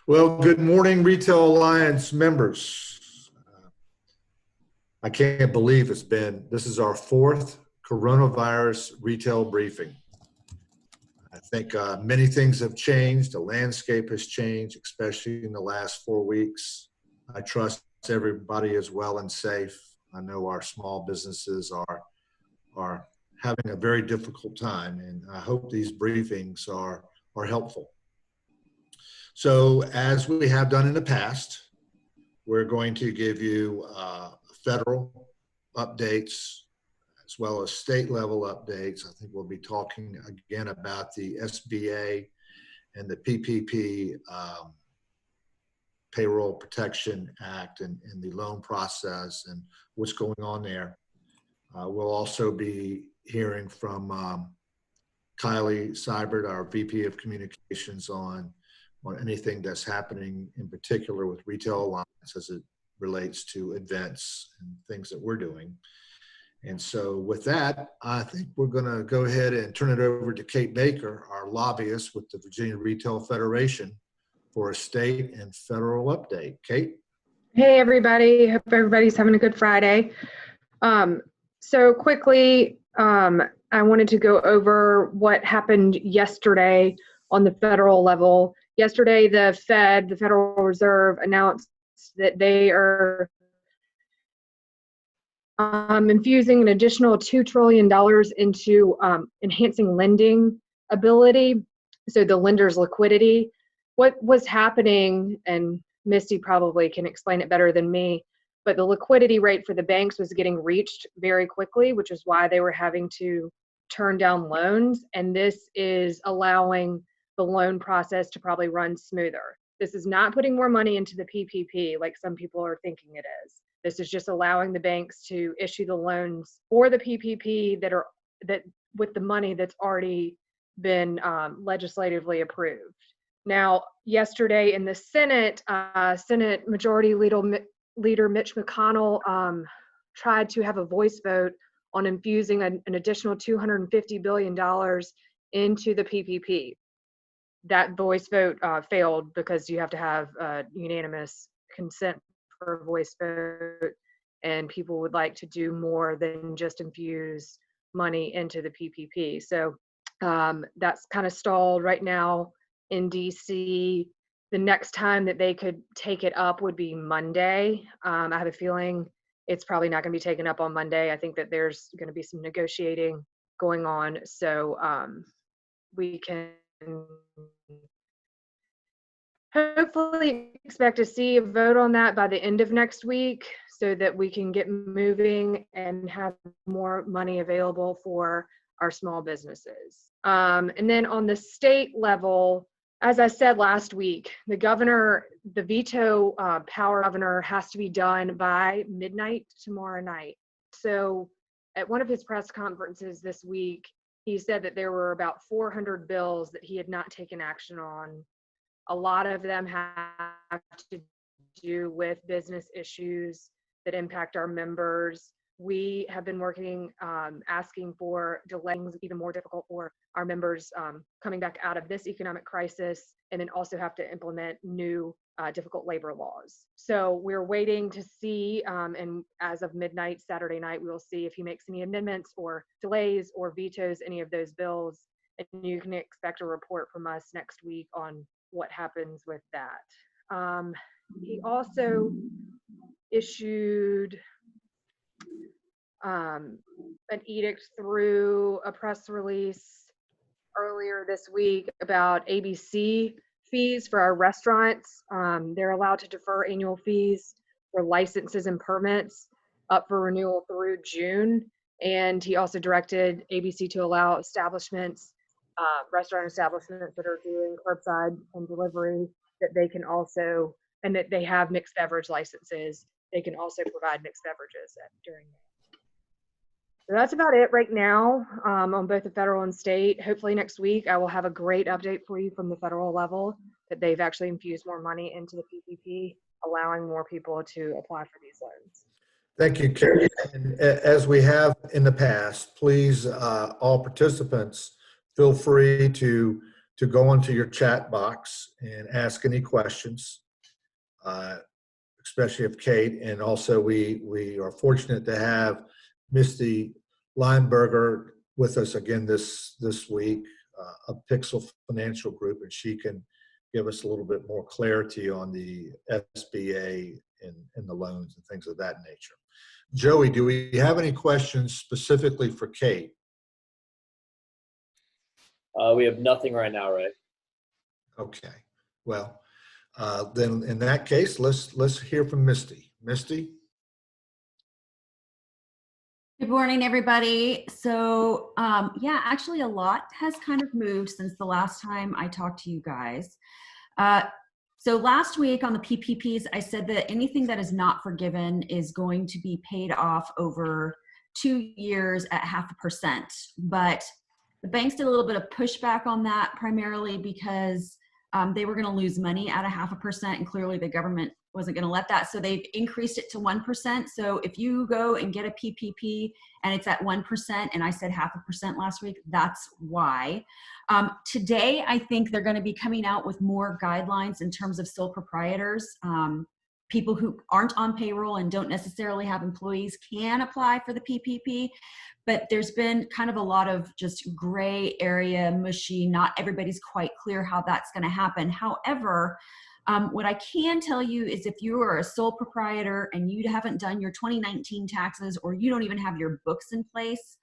Well, good morning, Retail Alliance members. I can't believe this is our fourth coronavirus retail briefing. I think many things have changed. The landscape has changed, especially in the last 4 weeks. I trust everybody is well and safe. I know our small businesses are having a very difficult time, and I hope these briefings are helpful. So as we have done in the past, we're going to give you federal updates as well as state level updates. I think we'll be talking again about the SBA and the PPP Payroll Protection Act and the loan process and what's going on there. We'll also be hearing from Kylie Seibert, our VP of Communications, on anything that's happening in particular with Retail Alliance as it relates to events and things that we're doing. And so with that, I think we're going to go ahead and turn it over to Kate Baker, our lobbyist with the Virginia Retail Federation, for a state and federal update. Kate? Hey, everybody. Hope everybody's having a good Friday. So quickly, I wanted to go over what happened yesterday on the federal level. Yesterday, the Federal Reserve, announced that they are infusing an additional $2 trillion into enhancing lending ability, so the lender's liquidity. What was happening, and Misty probably can explain it better than me, but the liquidity rate for the banks was getting reached very quickly, which is why they were having to turn down loans, and this is allowing the loan process to probably run smoother. This is not putting more money into the PPP like some people are thinking it is. This is just allowing the banks to issue the loans for the PPP that with the money that's already been legislatively approved. Now, yesterday in the Senate, Senate Majority Leader Mitch McConnell tried to have a voice vote on infusing an additional $250 billion into the PPP. That voice vote failed because you have to have unanimous consent for a voice vote, and people would like to do more than just infuse money into the PPP. So that's kind of stalled right now in DC. The next time that they could take it up would be Monday. I have a feeling it's probably not going to be taken up on Monday. I think that there's going to be some negotiating going on. So we can hopefully expect to see a vote on that by the end of next week so that we can get moving and have more money available for our small businesses. And then on the state level, as I said last week, the veto power governor has to be done by midnight tomorrow night. So at one of his press conferences this week, he said that there were about 400 bills that he had not taken action on. A lot of them have to do with business issues that impact our members. We have been working, asking for delaying even more difficult for our members coming back out of this economic crisis, and then also have to implement new difficult labor laws. So we're waiting to see, and as of midnight Saturday night, we will see if he makes any amendments or delays or vetoes any of those bills. And you can expect a report from us next week on what happens with that. He also issued an edict through a press release earlier this week about ABC fees for our restaurants. They're allowed to defer annual fees for licenses and permits up for renewal through June. And he also directed ABC to allow establishments, restaurant establishments that are doing curbside and delivery, that they can also, and that they have mixed beverage licenses, they can also provide mixed beverages during that. So that's about it right now on both the federal and state. Hopefully next week I will have a great update for you from the federal level that they've actually infused more money into the PPP, allowing more people to apply for these loans. Thank you, Carrie. And as we have in the past, please, all participants, feel free to to go into your chat box and ask any questions, especially of Kate. And also we are fortunate to have Misty Lineberger with us again this week, of Pixel Financial Group, and she can give us a little bit more clarity on the SBA and the loans and things of that nature. Joey, do we have any questions specifically for Kate? We have nothing right now, Ray. Okay. Well, then in that case, let's hear from Misty. Misty? Good morning, everybody. So yeah, actually a lot has kind of moved since the last time I talked to you guys. So last week on the PPPs, I said that anything that is not forgiven is going to be paid off over 2 years at 0.5%. But the banks did a little bit of pushback on that, primarily because they were going to lose money at 0.5%, and clearly the government wasn't going to let that. So they've increased it to 1%. So if you go and get a PPP and it's at 1%, and I said 0.5% last week, that's why. Today, I think they're going to be coming out with more guidelines in terms of sole proprietors. People who aren't on payroll and don't necessarily have employees can apply for the PPP, but there's been kind of a lot of just gray area, mushy, not everybody's quite clear how that's going to happen. However, what I can tell you is if you are a sole proprietor and you haven't done your 2019 taxes, or you don't even have your books in place,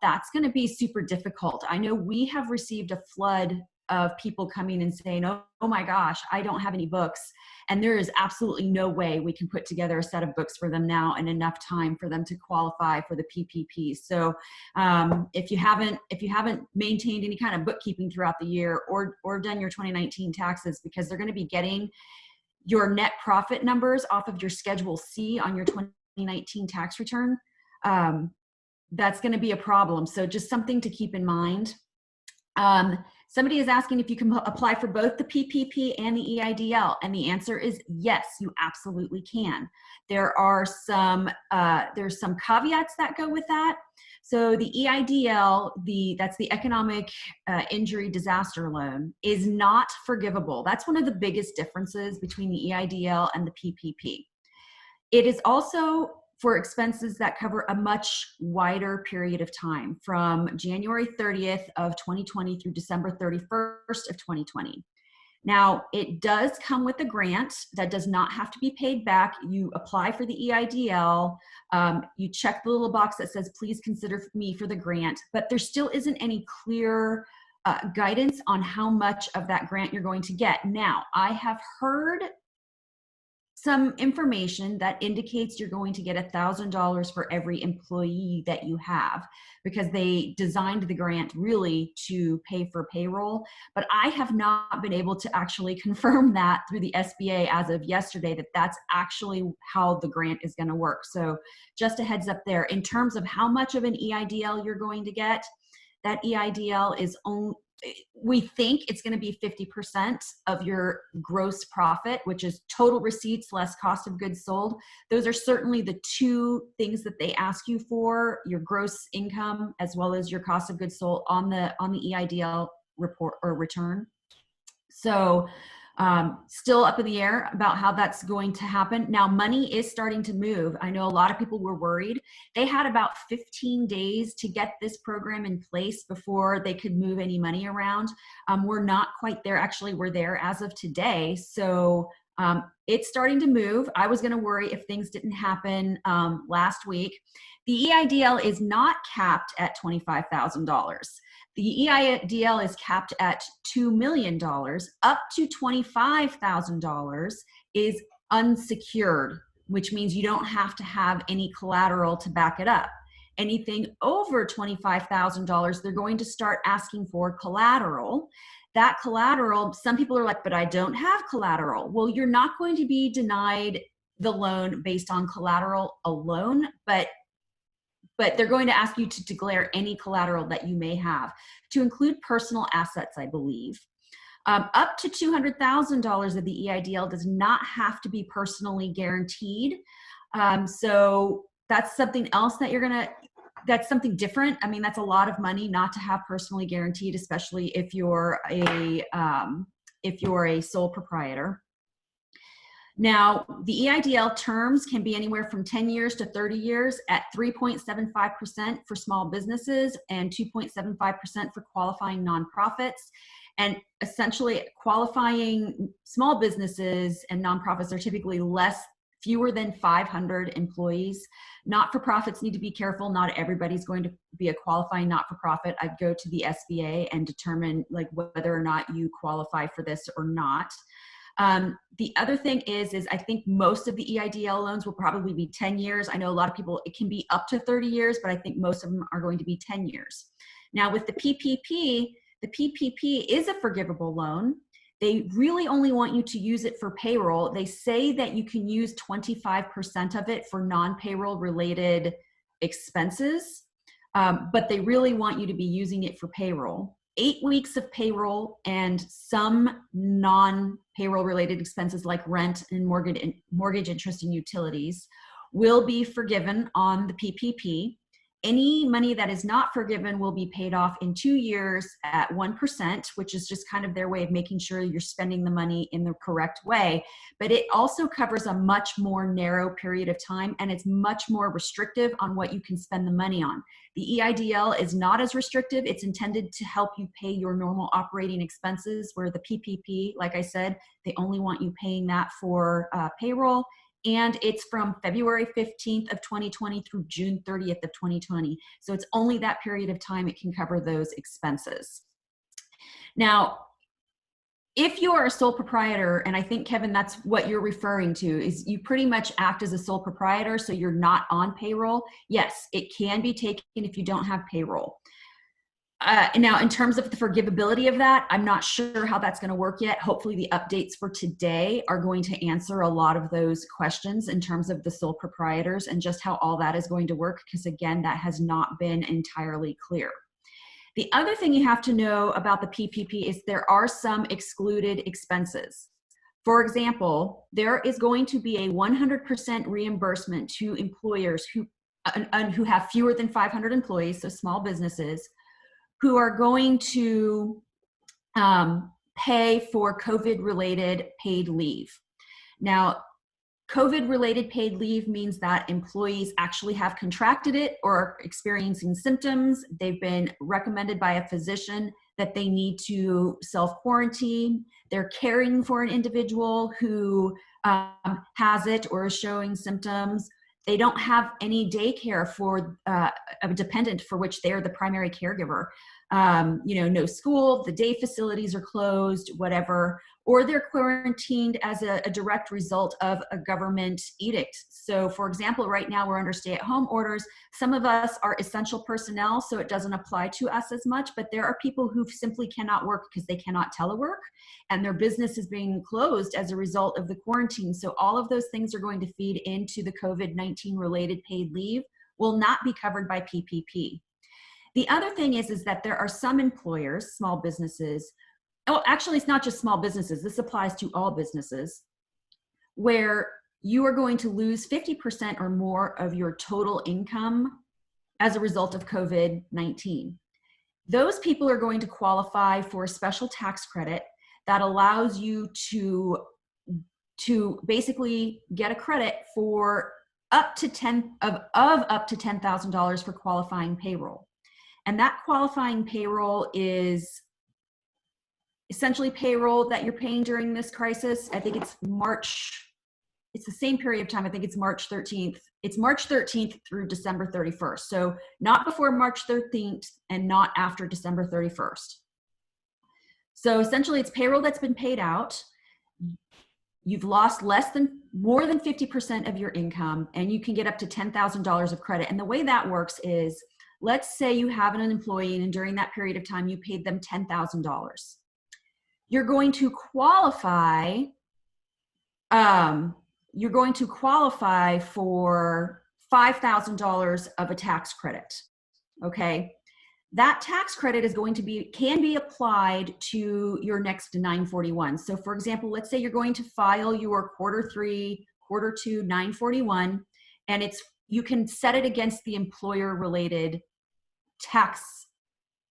that's going to be super difficult. I know we have received a flood of people coming and saying, oh my gosh, I don't have any books. And there is absolutely no way we can put together a set of books for them now and enough time for them to qualify for the PPP. So if you haven't maintained any kind of bookkeeping throughout the year, or done your 2019 taxes, because they're going to be getting your net profit numbers off of your Schedule C on your 2019 tax return, that's going to be a problem. So just something to keep in mind. Somebody is asking if you can apply for both the PPP and the EIDL, and the answer is yes, you absolutely can. There are some there's some caveats that go with that. So the EIDL, that's the economic injury disaster loan, is not forgivable. That's one of the biggest differences between the EIDL and the PPP. It is also for expenses that cover a much wider period of time, from January 30th of 2020 through December 31st of 2020. Now, it does come with a grant that does not have to be paid back. You apply for the EIDL, you check the little box that says, please consider me for the grant, but there still isn't any clear guidance on how much of that grant you're going to get. Now, I have heard some information that indicates you're going to get $1,000 for every employee that you have, because they designed the grant really to pay for payroll. But I have not been able to actually confirm that through the SBA as of yesterday, that that's actually how the grant is going to work. So just a heads up there. In terms of how much of an EIDL you're going to get, that EIDL is only, we think it's going to be 50% of your gross profit, which is total receipts less cost of goods sold. Those are certainly the two things that they ask you for: your gross income as well as your cost of goods sold on the EIDL report or return. So still up in the air about how that's going to happen. Now, money is starting to move. I know a lot of people were worried. They had about 15 days to get this program in place before they could move any money around. We're not quite there. Actually, we're there as of today. So it's starting to move. I was going to worry if things didn't happen last week. The EIDL is not capped at $25,000. The EIDL is capped at $2 million. Up to $25,000 is unsecured, which means you don't have to have any collateral to back it up. Anything over $25,000, they're going to start asking for collateral. That collateral, some people are like, but I don't have collateral. Well, you're not going to be denied the loan based on collateral alone, but they're going to ask you to declare any collateral that you may have, to include personal assets, I believe. Up to $200,000 of the EIDL does not have to be personally guaranteed. So that's something else that you're going to that's something different. I mean, that's a lot of money not to have personally guaranteed, especially if you're a sole proprietor. Now, the EIDL terms can be anywhere from 10 years to 30 years at 3.75% for small businesses and 2.75% for qualifying nonprofits. And essentially, qualifying small businesses and nonprofits are typically fewer than 500 employees. Not-for-profits need to be careful. Not everybody's going to be a qualifying not-for-profit. I'd go to the SBA and determine like whether or not you qualify for this or not. The other thing is I think most of the EIDL loans will probably be 10 years. I know a lot of people, it can be up to 30 years, but I think most of them are going to be 10 years. Now with the PPP is a forgivable loan. They really only want you to use it for payroll. They say that you can use 25% of it for non-payroll related expenses, but they really want you to be using it for payroll. 8 weeks of payroll and some non-payroll related expenses like rent and mortgage interest and utilities will be forgiven on the PPP. Any money that is not forgiven will be paid off in 2 years at 1%, which is just kind of their way of making sure you're spending the money in the correct way. But it also covers a much more narrow period of time, and it's much more restrictive on what you can spend the money on. The EIDL is not as restrictive. It's intended to help you pay your normal operating expenses, where the PPP, like I said, they only want you paying that for payroll. And it's from February 15th of 2020 through June 30th of 2020. So it's only that period of time it can cover those expenses. Now, if you are a sole proprietor, and I think, Kevin, that's what you're referring to, is you pretty much act as a sole proprietor, so you're not on payroll. Yes, it can be taken if you don't have payroll. Now, in terms of the forgivability of that, I'm not sure how that's going to work yet. Hopefully the updates for today are going to answer a lot of those questions in terms of the sole proprietors and just how all that is going to work, because again, that has not been entirely clear. The other thing you have to know about the PPP is there are some excluded expenses. For example, there is going to be a 100% reimbursement to employers who have fewer than 500 employees, so small businesses, who are going to pay for COVID-related paid leave. Now, COVID-related paid leave means that employees actually have contracted it or are experiencing symptoms. They've been recommended by a physician that they need to self-quarantine. They're caring for an individual who has it or is showing symptoms. They don't have any daycare for a dependent for which they are the primary caregiver. No school, the day facilities are closed, whatever, or they're quarantined as a direct result of a government edict. So for example, right now we're under stay-at-home orders. Some of us are essential personnel, so it doesn't apply to us as much, but there are people who simply cannot work because they cannot telework, and their business is being closed as a result of the quarantine. So all of those things are going to feed into the COVID-19 related paid leave, will not be covered by PPP. The other thing is that there are some employers, small businesses, oh, actually it's not just small businesses, this applies to all businesses, where you are going to lose 50% or more of your total income as a result of COVID-19. Those people are going to qualify for a special tax credit that allows you to basically get a credit for up to $10,000 for qualifying payroll. And that qualifying payroll is essentially payroll that you're paying during this crisis. I think it's the same period of time. I think it's March 13th. It's March 13th through December 31st. So not before March 13th and not after December 31st. So essentially it's payroll that's been paid out. You've lost more than 50% of your income, and you can get up to $10,000 of credit. And the way that works is, let's say you have an employee and during that period of time you paid them $10,000. You're going to qualify for $5,000 of a tax credit. Okay, that tax credit can be applied to your next 941. So for example, let's say you're going to file your quarter 3, quarter 2 941, and it's you can set it against the employer-related tax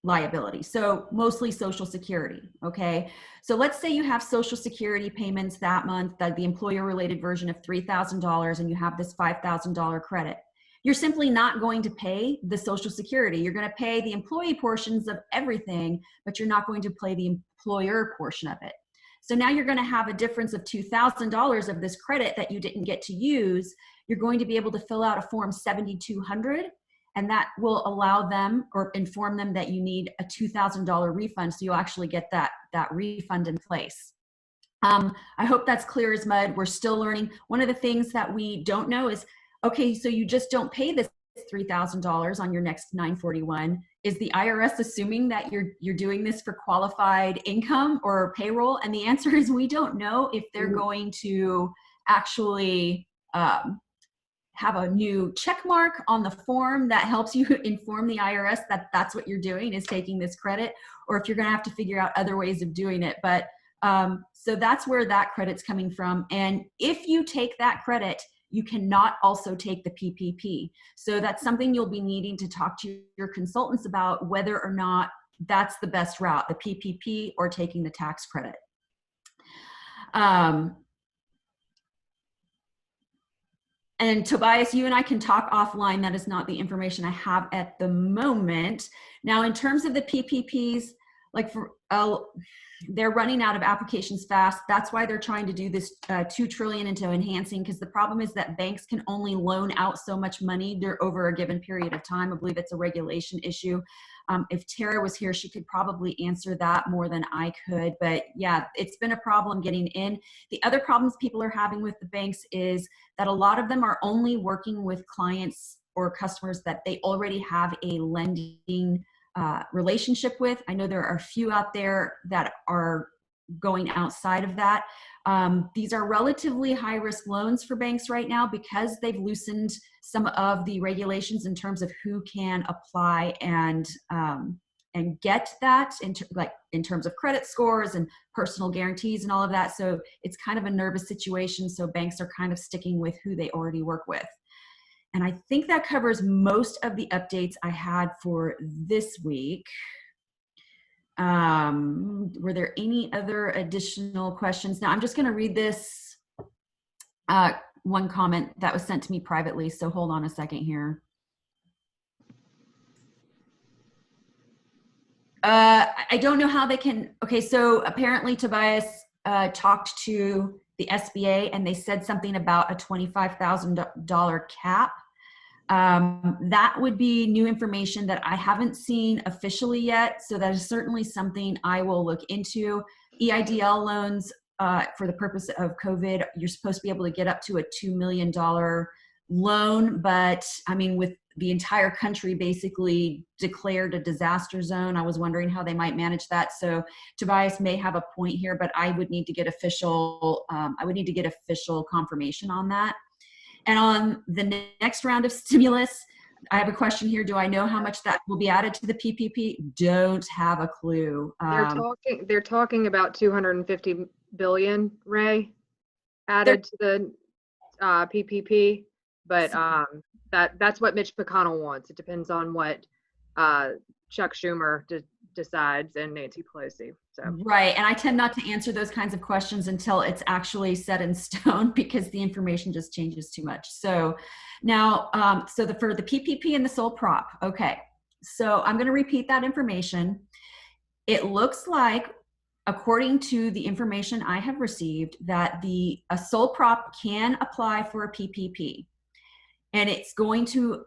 liability. So mostly Social Security, okay? So let's say you have Social Security payments that month, the employer-related version of $3,000, and you have this $5,000 credit. You're simply not going to pay the Social Security. You're going to pay the employee portions of everything, but you're not going to pay the employer portion of it. So now you're going to have a difference of $2,000 of this credit that you didn't get to use. You're going to be able to fill out a form 7200, and that will allow them or inform them that you need a $2,000 refund. So you'll actually get that refund in place. I hope that's clear as mud. We're still learning. One of the things that we don't know is, okay, so you just don't pay this $3,000 on your next 941. Is the IRS assuming that you're doing this for qualified income or payroll? And the answer is we don't know if they're going to actually have a new check mark on the form that helps you inform the IRS that that's what you're doing, is taking this credit, or if you're going to have to figure out other ways of doing it. But so that's where that credit's coming from. And if you take that credit, you cannot also take the PPP. So that's something you'll be needing to talk to your consultants about, whether or not that's the best route, the PPP or taking the tax credit. And Tobias, you and I can talk offline. That is not the information I have at the moment. Now, in terms of the PPPs, like they're running out of applications fast. That's why they're trying to do this $2 trillion into enhancing, because the problem is that banks can only loan out so much money over a given period of time. I believe it's a regulation issue. If Tara was here, she could probably answer that more than I could. But yeah, it's been a problem getting in. The other problems people are having with the banks is that a lot of them are only working with clients or customers that they already have a lending relationship with. I know there are a few out there that are going outside of that. These are relatively high risk loans for banks right now because they've loosened some of the regulations in terms of who can apply and get that in terms of credit scores and personal guarantees and all of that. So it's kind of a nervous situation. So banks are kind of sticking with who they already work with. And I think that covers most of the updates I had for this week. Were there any other additional questions? Now I'm just going to read this one comment that was sent to me privately. So hold on a second here. I don't know how they can. Okay, so apparently Tobias talked to the SBA and they said something about a $25,000 cap. That would be new information that I haven't seen officially yet. So that is certainly something I will look into. EIDL loans, for the purpose of COVID, you're supposed to be able to get up to a $2 million loan. But I mean, with the entire country basically declared a disaster zone, I was wondering how they might manage that. So Tobias may have a point here, but I would need to get official confirmation on that. And on the next round of stimulus, I have a question here. Do I know how much that will be added to the PPP? Don't have a clue. They're talking about 250 billion, Ray, added to the PPP, but that's what Mitch McConnell wants. It depends on what Chuck Schumer decides and Nancy Pelosi. So. Right, and I tend not to answer those kinds of questions until it's actually set in stone because the information just changes too much. So now, for the PPP and the sole prop, okay. So I'm going to repeat that information. It looks like, according to the information I have received, that a sole prop can apply for a PPP, and it's going to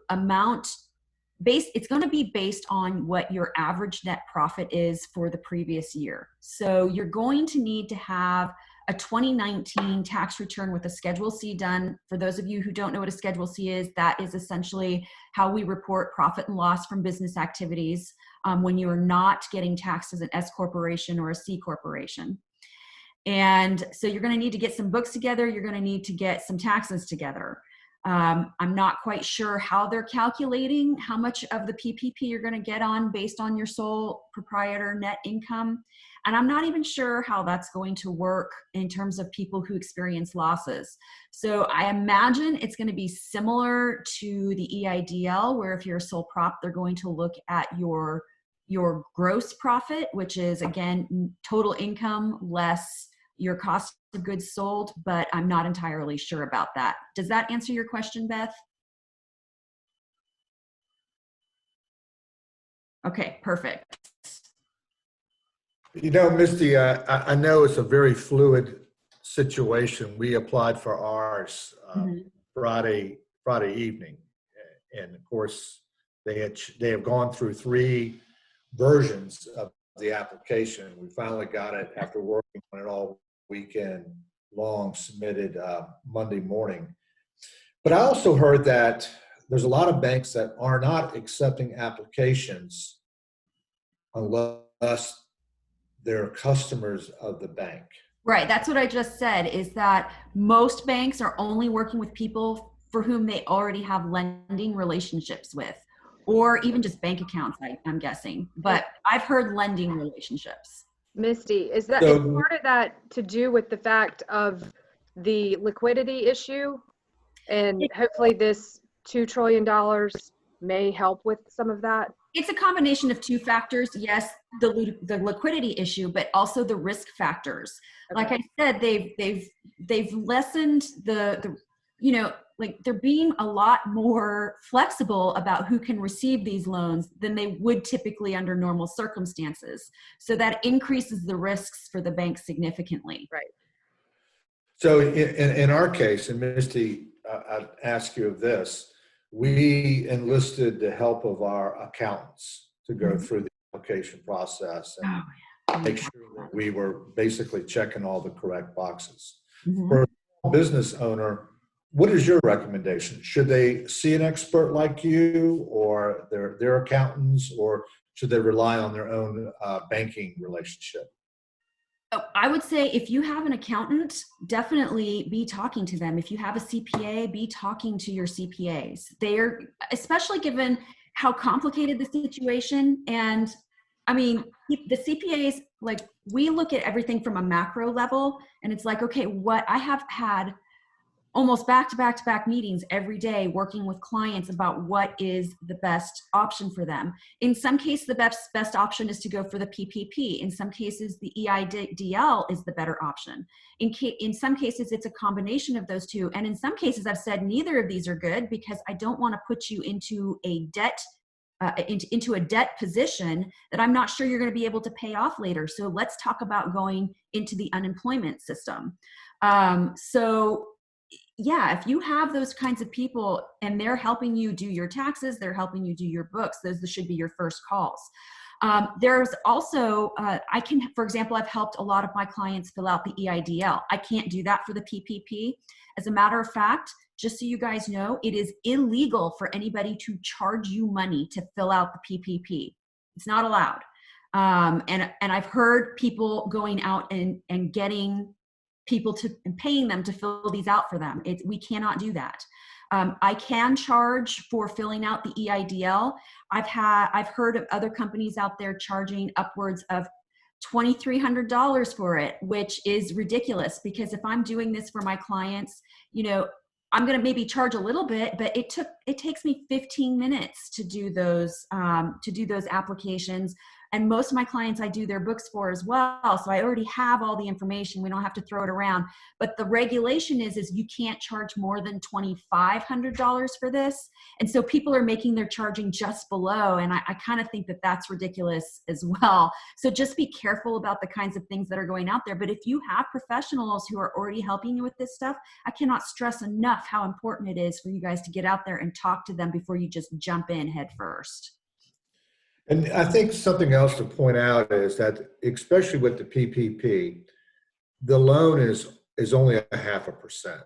it's going to be based on what your average net profit is for the previous year. So you're going to need to have a 2019 tax return with a Schedule C done. For those of you who don't know what a Schedule C is, that is essentially how we report profit and loss from business activities when you are not getting taxed as an S corporation or a C corporation. And so you're going to need to get some books together. You're going to need to get some taxes together. I'm not quite sure how they're calculating how much of the PPP you're going to get on based on your sole proprietor net income. And I'm not even sure how that's going to work in terms of people who experience losses. So I imagine it's going to be similar to the EIDL, where if you're a sole prop, they're going to look at your gross profit, which is, again, total income less your cost of goods sold, but I'm not entirely sure about that. Does that answer your question, Beth? Okay, perfect. You know, Misty, I know it's a very fluid situation. We applied for ours Friday evening, and of course, they have gone through 3 versions of the application. We finally got it after working on it all weekend long, submitted Monday morning. But I also heard that there's a lot of banks that are not accepting applications unless they're customers of the bank. Right, that's what I just said, is that most banks are only working with people for whom they already have lending relationships with, or even just bank accounts, I'm guessing. But I've heard lending relationships. Misty, is that So- is part of that to do with the fact of the liquidity issue? And hopefully this $2 trillion may help with some of that? It's a combination of 2 factors. Yes, the liquidity issue, but also the risk factors. Okay. Like I said, they've lessened the like they're being a lot more flexible about who can receive these loans than they would typically under normal circumstances. So that increases the risks for the bank significantly. Right. So in our case, and Misty, I'd ask you of this, we enlisted the help of our accountants to go through the application process and make sure that we were basically checking all the correct boxes. For a small business owner, what is your recommendation? Should they see an expert like you or their accountants, or should they rely on their own banking relationship? I would say if you have an accountant, definitely be talking to them. If you have a CPA, be talking to your CPAs. They're, especially given how complicated the situation. And I mean, the CPAs, like, we look at everything from a macro level, and it's like, okay, what I have had almost back-to-back meetings every day working with clients about what is the best option for them. In some cases, the best option is to go for the PPP. In some cases, the EIDL is the better option. In some cases, it's a combination of those 2. And in some cases, I've said neither of these are good because I don't want to put you into a debt into a debt position that I'm not sure you're going to be able to pay off later. So let's talk about going into the unemployment system. So yeah, if you have those kinds of people and they're helping you do your taxes, they're helping you do your books, those should be your first calls. There's also, for example, I've helped a lot of my clients fill out the EIDL. I can't do that for the PPP. As a matter of fact, just so you guys know, it is illegal for anybody to charge you money to fill out the PPP. It's not allowed. And I've heard people going out and getting people and paying them to fill these out for them. We cannot do that. I can charge for filling out the EIDL. I've heard of other companies out there charging upwards of $2,300 for it, which is ridiculous, because if I'm doing this for my clients, I'm going to maybe charge a little bit, but it takes me 15 minutes to do those applications. And most of my clients I do their books for as well. So I already have all the information. We don't have to throw it around. But the regulation is you can't charge more than $2,500 for this. And so people are making their charging just below. And I kind of think that that's ridiculous as well. So just be careful about the kinds of things that are going out there. But if you have professionals who are already helping you with this stuff, I cannot stress enough how important it is for you guys to get out there and talk to them before you just jump in head first. And I think something else to point out is that, especially with the PPP, the loan is only 0.5%.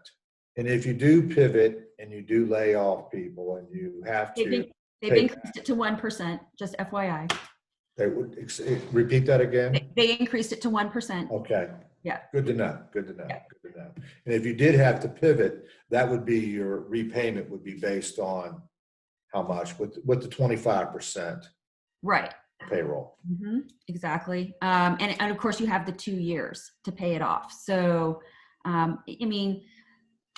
And if you do pivot and you do lay off people and you have to, they've increased it to 1%. Just FYI. They would repeat that again. They increased it to 1%. Okay. Yeah. Good to know. Good to know. Yeah. Good to know. And if you did have to pivot, that would be your repayment would be based on how much with the 25%. Right. payroll. Exactly. And of course you have the 2 years to pay it off. So, I mean,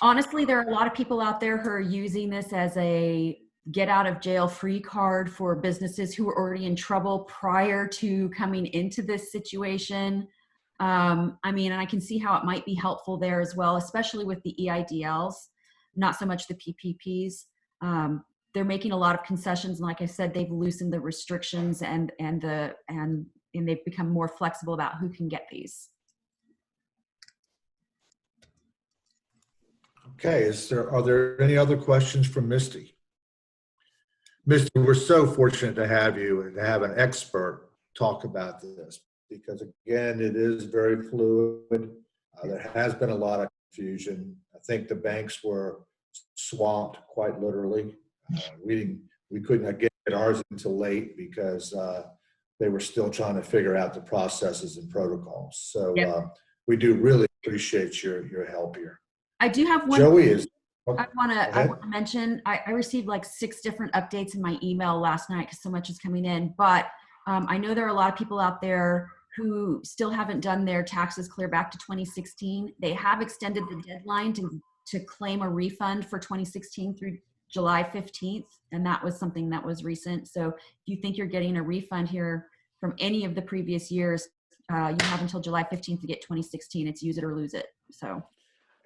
honestly, there are a lot of people out there who are using this as a get out of jail free card for businesses who were already in trouble prior to coming into this situation. I mean, and I can see how it might be helpful there as well, especially with the EIDLs, not so much the PPPs. They're making a lot of concessions, and like I said, they've loosened the restrictions and they've become more flexible about who can get these. Okay, are there any other questions from Misty? Misty, we're so fortunate to have you and to have an expert talk about this because, again, it is very fluid. There has been a lot of confusion. I think the banks were swamped quite literally. We couldn't get ours until late because they were still trying to figure out the processes and protocols. So we do really appreciate your help here. I do have one. Joey is. I want to mention, I received like 6 different updates in my email last night because so much is coming in. But I know there are a lot of people out there who still haven't done their taxes clear back to 2016. They have extended the deadline to claim a refund for 2016 through July 15th. And that was something that was recent. So if you think you're getting a refund here from any of the previous years, you have until July 15th to get 2016. It's use it or lose it. So.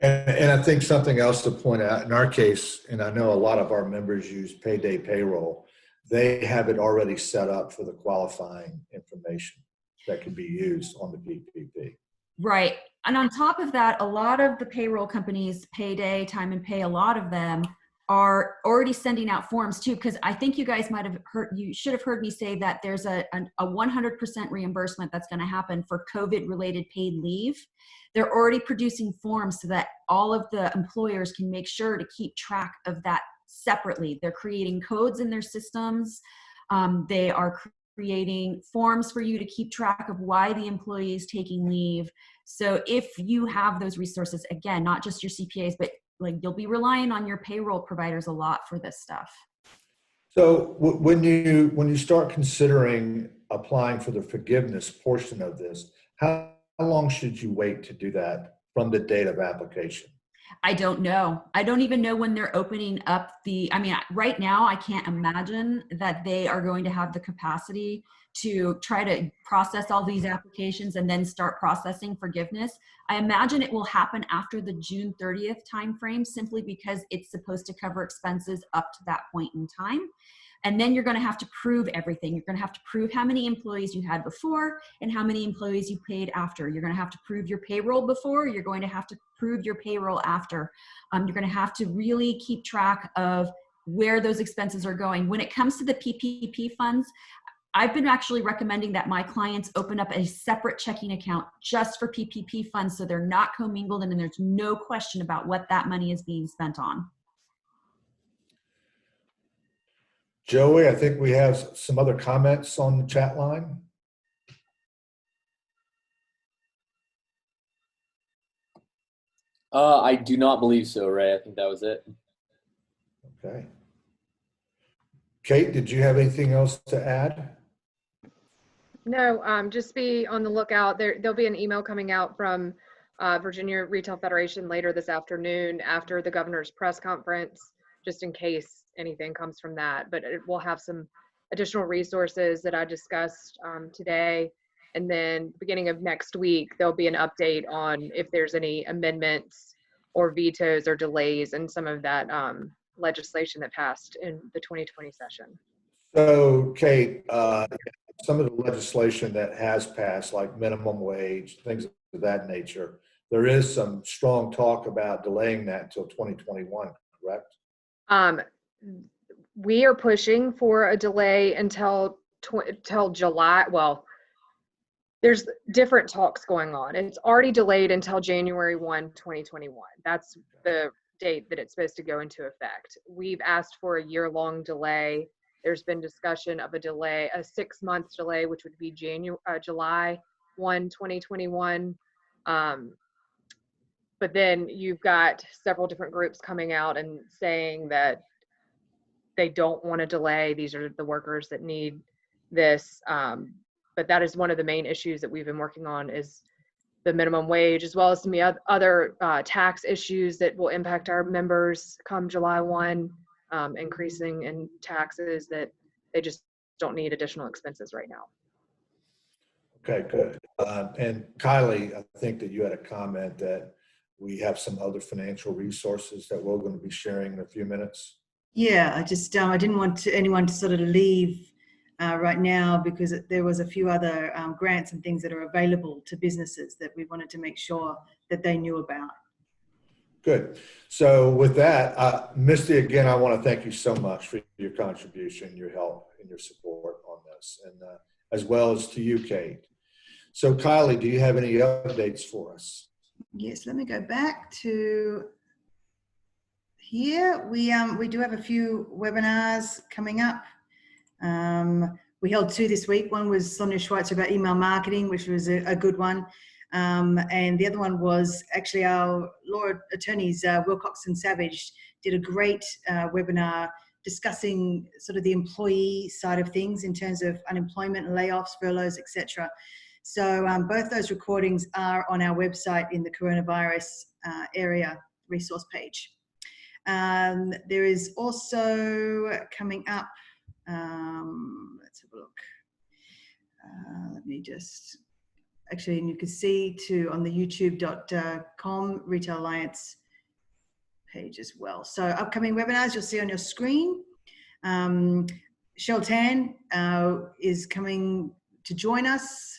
And I think something else to point out in our case, and I know a lot of our members use payday payroll, they have it already set up for the qualifying information that can be used on the PPP. Right. And on top of that, a lot of the payroll companies, Payday, Time and Pay, a lot of them are already sending out forms too, because I think you guys might have heard, you should have heard me say that there's a 100% reimbursement that's going to happen for COVID related paid leave. They're already producing forms so that all of the employers can make sure to keep track of that separately. They're creating codes in their systems. They are creating forms for you to keep track of why the employee is taking leave. So if you have those resources, again, not just your CPAs, but like you'll be relying on your payroll providers a lot for this stuff. So when you start considering applying for the forgiveness portion of this, how long should you wait to do that from the date of application? I don't know. I don't even know when they're opening up right now, I can't imagine that they are going to have the capacity to try to process all these applications and then start processing forgiveness. I imagine it will happen after the June 30th timeframe, simply because it's supposed to cover expenses up to that point in time. And then you're going to have to prove everything. You're going to have to prove how many employees you had before and how many employees you paid after. You're going to have to prove your payroll before. You're going to have to prove your payroll after. You're going to have to really keep track of where those expenses are going. When it comes to the PPP funds, I've been actually recommending that my clients open up a separate checking account just for PPP funds so they're not commingled and there's no question about what that money is being spent on. Joey, I think we have some other comments on the chat line. I do not believe so, Ray. I think that was it. Okay. Kate, did you have anything else to add? No, just be on the lookout. There'll be an email coming out from Virginia Retail Federation later this afternoon after the governor's press conference, just in case anything comes from that. But it will have some additional resources that I discussed today. And then beginning of next week, there'll be an update on if there's any amendments or vetoes or delays in some of that legislation that passed in the 2020 session. So, Kate, some of the legislation that has passed, like minimum wage, things of that nature, there is some strong talk about delaying that until 2021, correct? We are pushing for a delay until July. Well, there's different talks going on. It's already delayed until January 1, 2021. That's the date that it's supposed to go into effect. We've asked for a year-long delay. There's been discussion of a 6-month delay, which would be July 1, 2021. But then you've got several different groups coming out and saying that they don't want to delay. These are the workers that need this. But that is one of the main issues that we've been working on, is the minimum wage, as well as some other tax issues that will impact our members come July 1, increasing in taxes that they just don't need additional expenses right now. Okay, good. And Kylie, I think that you had a comment that we have some other financial resources that we're going to be sharing in a few minutes. Yeah, I just I didn't want anyone to sort of leave right now, because there was a few other grants and things that are available to businesses that we wanted to make sure that they knew about. Good. So with that, Misty, again, I want to thank you so much for your contribution, your help, and your support on this, and as well as to you, Kate. So Kylie, do you have any updates for us? Yes, let me go back to here. We do have a few webinars coming up. We held 2 this week. One was Sonia Schweitzer about email marketing, which was a good one. And the other one was actually our law attorneys, Wilcox and Savage, did a great webinar discussing sort of the employee side of things in terms of unemployment, layoffs, furloughs, etc. So both those recordings are on our website in the coronavirus area resource page. There is also coming up, let's have a look. Let me just, actually, and you can see too on the youtube.com Retail Alliance page as well. So upcoming webinars you'll see on your screen. Cheryl Tan is coming to join us,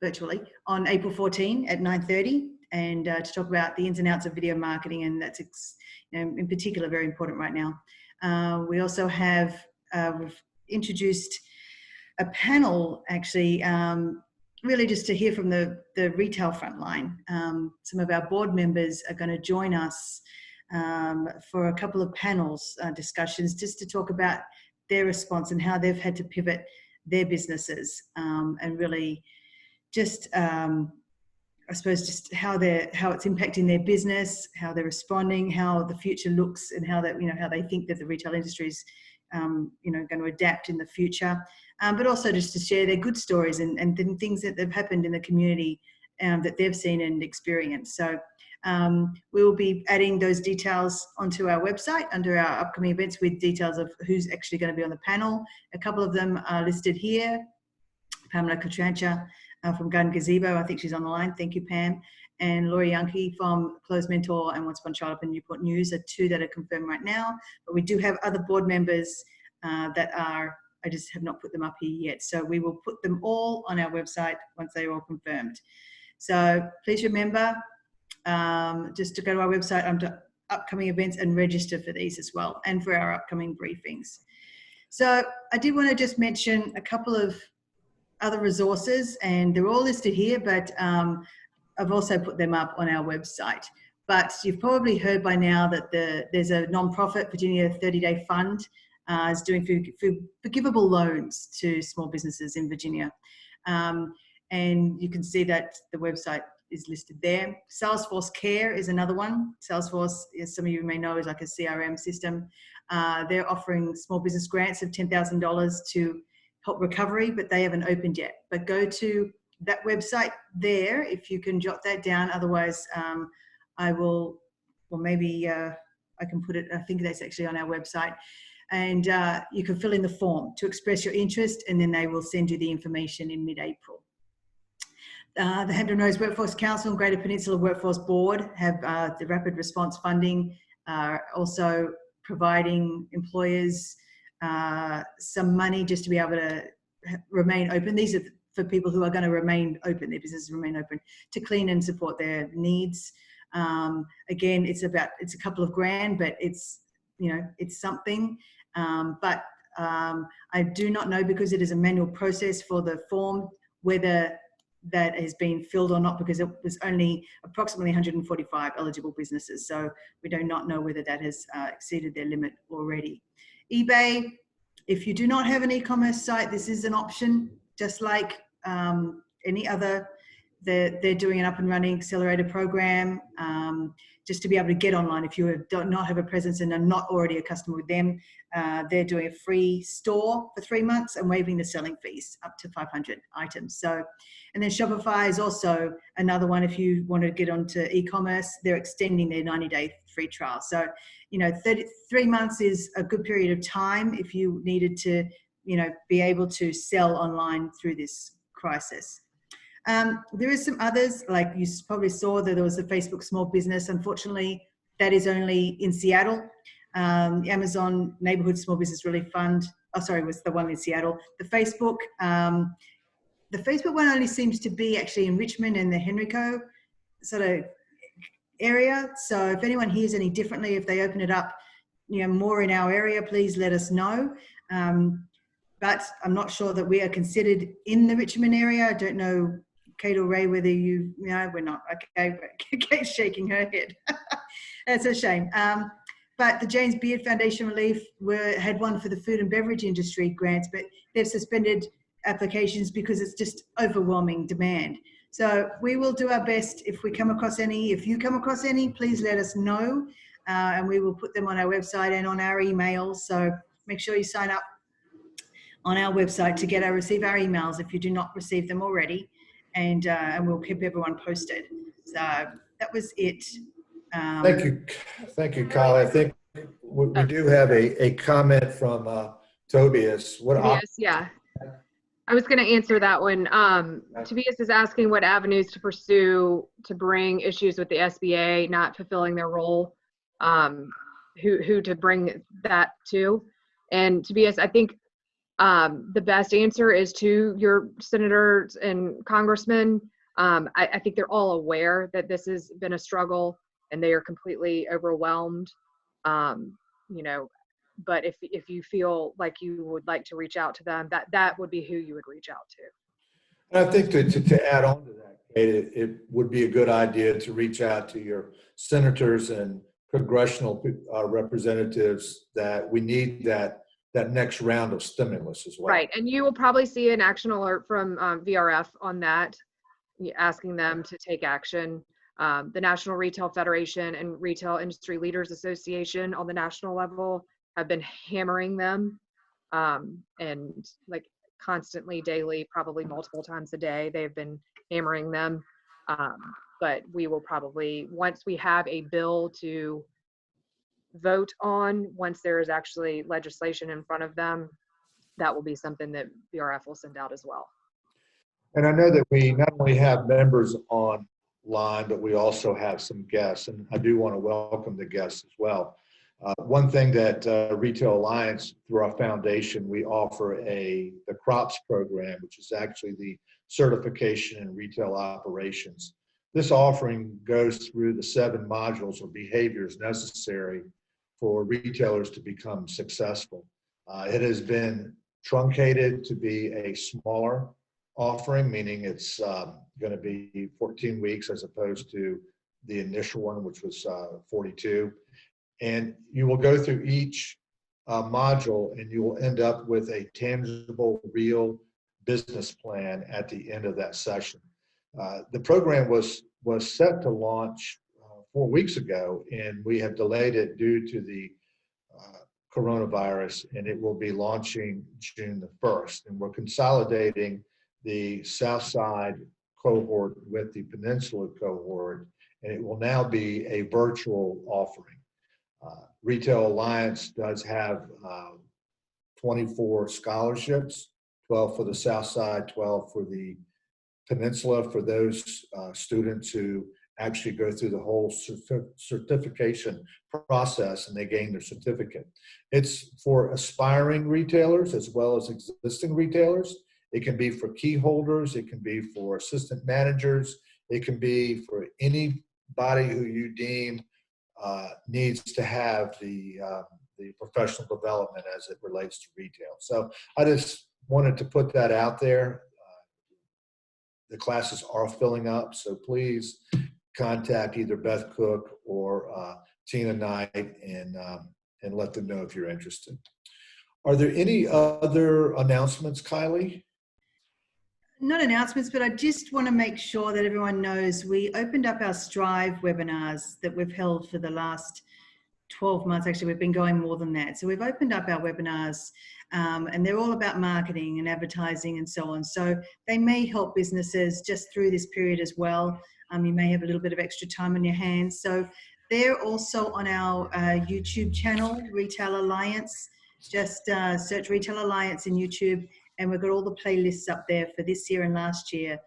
virtually on April 14 at 9:30, and to talk about the ins and outs of video marketing, and that's in particular very important right now. We also have we've introduced a panel, actually, really just to hear from the retail frontline. Some of our board members are going to join us for a couple of panels discussions, just to talk about their response and how they've had to pivot their businesses, and really just I suppose just how it's impacting their business, how they're responding, how the future looks, and how that how they think that the retail industry is going to adapt in the future, but also just to share their good stories and things that have happened in the community that they've seen and experienced. So we will be adding those details onto our website under our upcoming events, with details of who's actually going to be on the panel. A couple of them are listed here. Pamela Cotrancha from Garden Gazebo, I think she's on the line. Thank you, Pam. And Laurie Yankee from Close Mentor and Once Upon a Child Up in Newport News are 2 that are confirmed right now. But we do have other board members that are, I just have not put them up here yet. So we will put them all on our website once they're all confirmed. So please remember just to go to our website under upcoming events and register for these as well, and for our upcoming briefings. So I did want to just mention a couple of other resources, and they're all listed here, but I've also put them up on our website. But you've probably heard by now that there's a nonprofit, Virginia 30-Day Fund, is doing forgivable loans to small businesses in Virginia. And you can see that the website is listed there. Salesforce Care is another one. Salesforce, as some of you may know, is like a CRM system. They're offering small business grants of $10,000 to help recovery, but they haven't opened yet. But go to that website there if you can jot that down. Otherwise, I will, or maybe I can put it, I think that's actually on our website. And you can fill in the form to express your interest, and then they will send you the information in mid-April. The Hampton Roads Workforce Council and Greater Peninsula Workforce Board have the rapid response funding, also providing employers some money just to be able to remain open. These are for people who are going to remain open, their businesses remain open, to clean and support their needs. Again, it's a couple of grand, but it's something. But I do not know, because it is a manual process for the form, whether that has been filled or not, because it was only approximately 145 eligible businesses. So we do not know whether that has exceeded their limit already. eBay, if you do not have an e-commerce site, this is an option, just like any other they're doing an up and running accelerator program, just to be able to get online. If you do not have a presence and are not already a customer with them, they're doing a free store for 3 months and waiving the selling fees up to 500 items. So, and then Shopify is also another one. If you want to get onto e-commerce, they're extending their 90-day free trial. So, 3 months is a good period of time if you needed to, be able to sell online through this crisis. There is some others, like you probably saw that there was a Facebook small business. Unfortunately, that is only in Seattle. Amazon Neighborhood Small Business Relief Fund, was the one in Seattle. The Facebook one only seems to be actually in Richmond and the Henrico sort of area. So if anyone hears any differently, if they open it up, more in our area, please let us know. But I'm not sure that we are considered in the Richmond area. I don't know, Kate or Ray, whether we're not. Okay, Kate's shaking her head. That's a shame. But the James Beard Foundation Relief had one for the food and beverage industry grants, but they've suspended applications because it's just overwhelming demand. So we will do our best if we come across any. If you come across any, please let us know, and we will put them on our website and on our emails. So make sure you sign up on our website to receive our emails if you do not receive them already, and we'll keep everyone posted. So that was it. Thank you, Kyle. I think we do have a comment from Tobias. Tobias, yeah. I was going to answer that one. Tobias is asking what avenues to pursue to bring issues with the SBA not fulfilling their role, who to bring that to. And Tobias, I think the best answer is to your senators and congressmen. I think they're all aware that this has been a struggle and they are completely overwhelmed. But if you feel like you would like to reach out to them, that would be who you would reach out to. And I think to add on to that, Kate, it would be a good idea to reach out to your senators and congressional representatives that we need that next round of stimulus as well. Right, and you will probably see an action alert from VRF on that, asking them to take action. The National Retail Federation and Retail Industry Leaders Association on the national level have been hammering them, and like constantly, daily, probably multiple times a day, they've been hammering them. But we will probably, once we have a bill to vote on, once there is actually legislation in front of them, that will be something that VRF will send out as well. And I know that we not only have members online, but we also have some guests, and I do want to welcome the guests as well. One thing that Retail Alliance, through our foundation, we offer the CROPS program, which is actually the certification in retail operations. This offering goes through the 7 modules or behaviors necessary for retailers to become successful. It has been truncated to be a smaller offering, meaning it's going to be 14 weeks as opposed to the initial one, which was 42. And you will go through each module and you will end up with a tangible, real business plan at the end of that session. The program was set to launch 4 weeks ago, and we have delayed it due to the coronavirus, and it will be launching June the 1st. And we're consolidating the South Side cohort with the Peninsula cohort, and it will now be a virtual offering. Retail Alliance does have 24 scholarships, 12 for the South Side, 12 for the Peninsula, for those students who actually go through the whole certification process and they gain their certificate. It's for aspiring retailers as well as existing retailers. It can be for key holders, it can be for assistant managers, it can be for anybody who you deem needs to have the professional development as it relates to retail. So I just wanted to put that out there. The classes are filling up, so please contact either Beth Cook or Tina Knight and let them know if you're interested. Are there any other announcements, Kylie? not announcements, but I just want to make sure that everyone knows we opened up our Strive webinars that we've held for the last 12 months. Actually, we've been going more than that. So we've opened up our webinars and they're all about marketing and advertising and so on. So they may help businesses just through this period as well. You may have a little bit of extra time on your hands. So they're also on our YouTube channel, Retail Alliance. Just search Retail Alliance in YouTube, and we've got all the playlists up there for this year and last year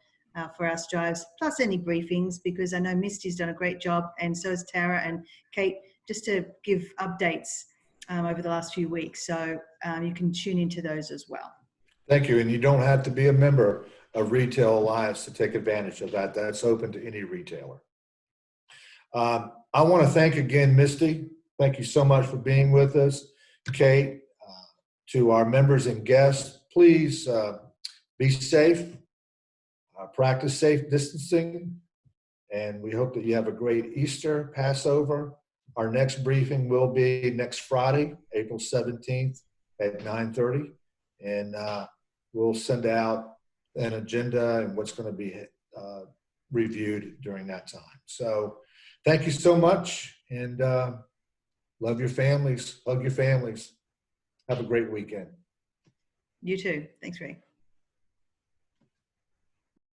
for our strives, plus any briefings, because I know Misty's done a great job, and so has Tara and Kate, just to give updates over the last few weeks. So you can tune into those as well. Thank you. And you don't have to be a member of Retail Alliance to take advantage of that. That's open to any retailer. I want to thank again, Misty. Thank you so much for being with us. Kate, to our members and guests, please be safe, practice safe distancing, and we hope that you have a great Easter, Passover. Our next briefing will be next Friday, April 17th at 9:30, and we'll send out an agenda and what's going to be reviewed during that time. So thank you so much, and love your families, hug your families. Have a great weekend. You too. Thanks, Ray.